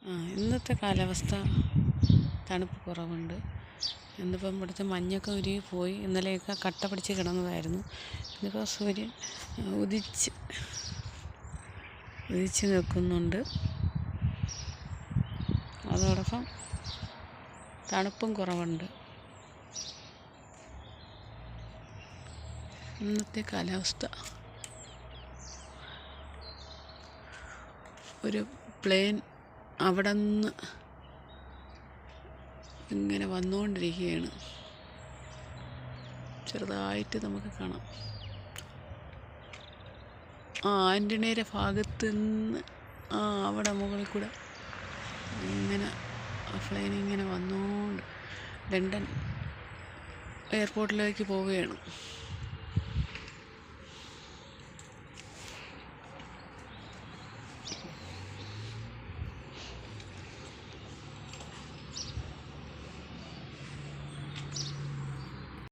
ഇന്നത്തെ കാലാവസ്ഥ തണുപ്പ് കുറവുണ്ട്. ഇന്നിപ്പം ഇവിടുത്തെ മഞ്ഞൊക്കെ ഉരുകി പോയി. ഇന്നലെയൊക്കെ കട്ട പിടിച്ച് കിടന്നതായിരുന്നു. ഇന്നിപ്പോൾ സൂര്യൻ ഉദിച്ച് നിൽക്കുന്നുണ്ട്. അതോടൊപ്പം തണുപ്പും കുറവുണ്ട്. ഇന്നത്തെ കാലാവസ്ഥ ഒരു പ്ലെയിൻ അവിടെ നിന്ന് ഇങ്ങനെ വന്നുകൊണ്ടിരിക്കുകയാണ്. ചെറുതായിട്ട് നമുക്ക് കാണാം. ആൻ്റണിയുടെ ഭാഗത്ത് നിന്ന് അവിടെ മുകളിൽ കൂടെ ഇങ്ങനെ പ്ലെയിൻ ഇങ്ങനെ വന്നുകൊണ്ട് ലണ്ടൻ എയർപോർട്ടിലേക്ക് പോവുകയാണ്.